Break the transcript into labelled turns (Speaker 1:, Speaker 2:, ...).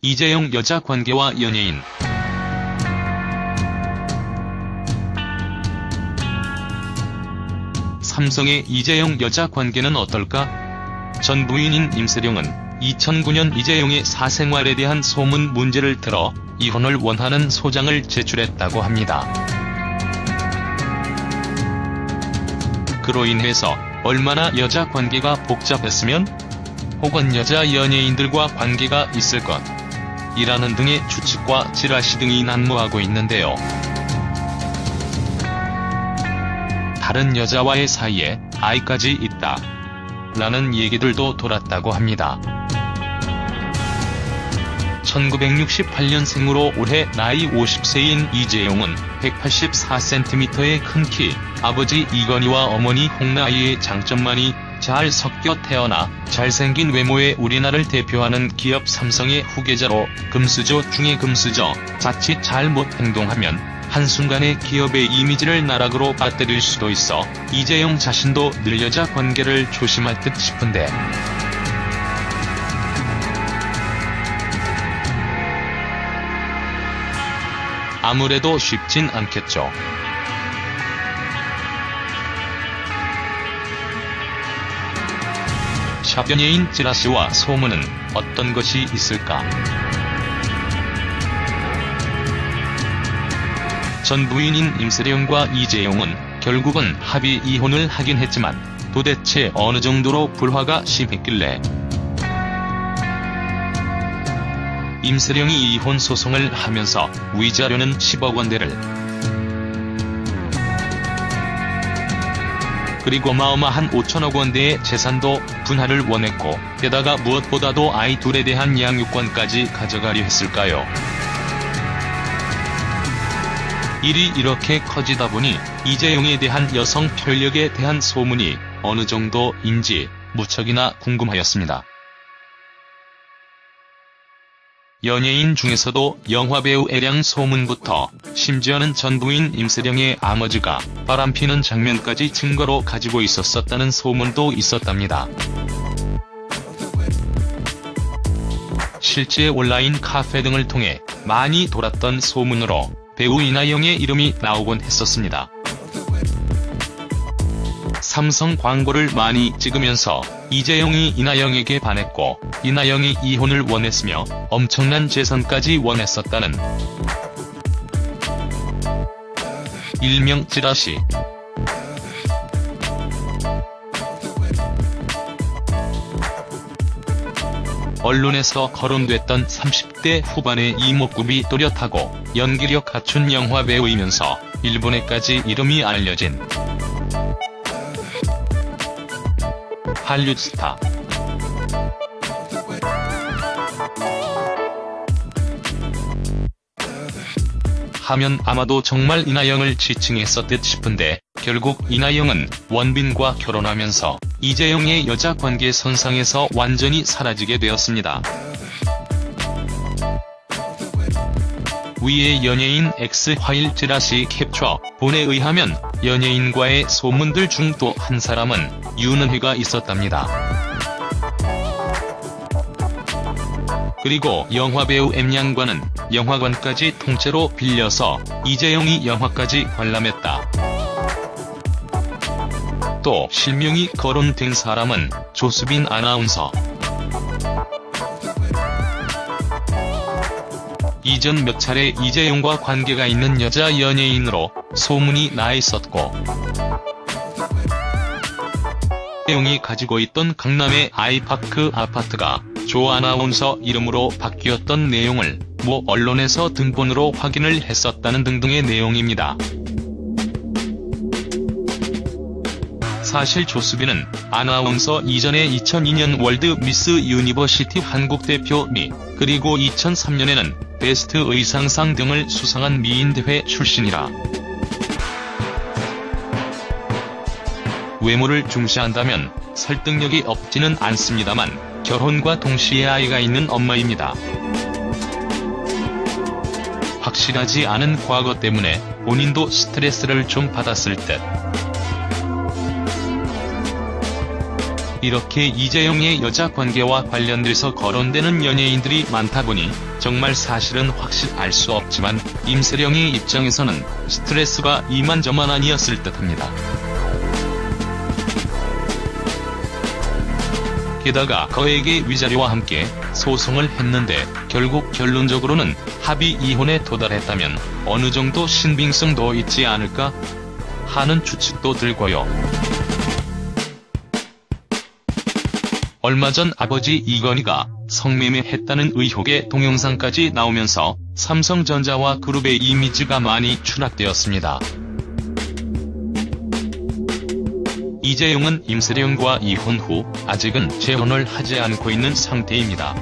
Speaker 1: 이재용 여자 관계와 연예인. 삼성의 이재용 여자 관계는 어떨까? 전 부인인 임세령은 2009년 이재용의 사생활에 대한 소문 문제를 들어 이혼을 원하는 소장을 제출했다고 합니다. 그로 인해서 얼마나 여자 관계가 복잡했으면, 혹은 여자 연예인들과 관계가 있을 것, 이라는 등의 추측과 찌라시 등이 난무하고 있는데요. 다른 여자와의 사이에 아이까지 있다, 라는 얘기들도 돌았다고 합니다. 1968년생으로 올해 나이 50세인 이재용은 184cm의 큰 키, 아버지 이건희와 어머니 홍나희의 장점만이 잘 섞여 태어나 잘생긴 외모의 우리나라를 대표하는 기업 삼성의 후계자로 금수저 중의 금수저, 자칫 잘못 행동하면 한순간에 기업의 이미지를 나락으로 빠뜨릴 수도 있어 이재용 자신도 늘 여자 관계를 조심할 듯 싶은데, 아무래도 쉽진 않겠죠. 샵 연예인 찌라시와 소문은 어떤 것이 있을까? 전 부인인 임세령과 이재용은 결국은 합의 이혼을 하긴 했지만 도대체 어느 정도로 불화가 심했길래 임세령이 이혼 소송을 하면서 위자료는 10억 원대를, 그리고 어마어마한 5천억 원대의 재산도 분할을 원했고, 게다가 무엇보다도 아이 둘에 대한 양육권까지 가져가려 했을까요? 일이 이렇게 커지다 보니 이재용에 대한 여성 편력에 대한 소문이 어느 정도인지 무척이나 궁금하였습니다. 연예인 중에서도 영화배우 애량 소문부터 심지어는 전 부인 임세령의 아버지가 바람피는 장면까지 증거로 가지고 있었다는 소문도 있었답니다. 실제 온라인 카페 등을 통해 많이 돌았던 소문으로 배우 이나영의 이름이 나오곤 했었습니다. 삼성 광고를 많이 찍으면서 이재용이 이나영에게 반했고 이나영이 이혼을 원했으며 엄청난 재산까지 원했었다는 일명 찌라시. 언론에서 거론됐던 30대 후반의 이목구비 또렷하고 연기력 갖춘 영화배우이면서 일본에까지 이름이 알려진 한류 스타. 하면 아마도 정말 이나영을 지칭했었듯 싶은데, 결국 이나영은 원빈과 결혼하면서 이재용의 여자 관계 선상에서 완전히 사라지게 되었습니다. 위의 연예인 X 화일 찌라시 캡처 본에 의하면 연예인과의 소문들 중 또 한 사람은 윤은혜가 있었답니다. 그리고 영화배우 M양과는 영화관까지 통째로 빌려서 이재용이 영화까지 관람했다. 또 실명이 거론된 사람은 조수빈 아나운서. 이전 몇 차례 이재용과 관계가 있는 여자 연예인으로 소문이 나 있었고, 이재용이 가지고 있던 강남의 아이파크 아파트가 조 아나운서 이름으로 바뀌었던 내용을 모 언론에서 등본으로 확인을 했었다는 등등의 내용입니다. 사실 조수빈은 아나운서 이전에 2002년 월드 미스 유니버시티 한국 대표 미, 그리고 2003년에는 베스트 의상상 등을 수상한 미인대회 출신이라 외모를 중시한다면 설득력이 없지는 않습니다만 결혼과 동시에 아이가 있는 엄마입니다. 확실하지 않은 과거 때문에 본인도 스트레스를 좀 받았을 듯. 이렇게 이재용의 여자 관계와 관련돼서 거론되는 연예인들이 많다 보니 정말 사실은 확실히 알 수 없지만 임세령의 입장에서는 스트레스가 이만저만 아니었을 듯합니다. 게다가 거액의 위자료와 함께 소송을 했는데 결국 결론적으로는 합의 이혼에 도달했다면 어느 정도 신빙성도 있지 않을까 하는 추측도 들고요. 얼마 전 아버지 이건희가 성매매했다는 의혹의 동영상까지 나오면서 삼성전자와 그룹의 이미지가 많이 추락되었습니다. 이재용은 임세령과 이혼 후 아직은 재혼을 하지 않고 있는 상태입니다.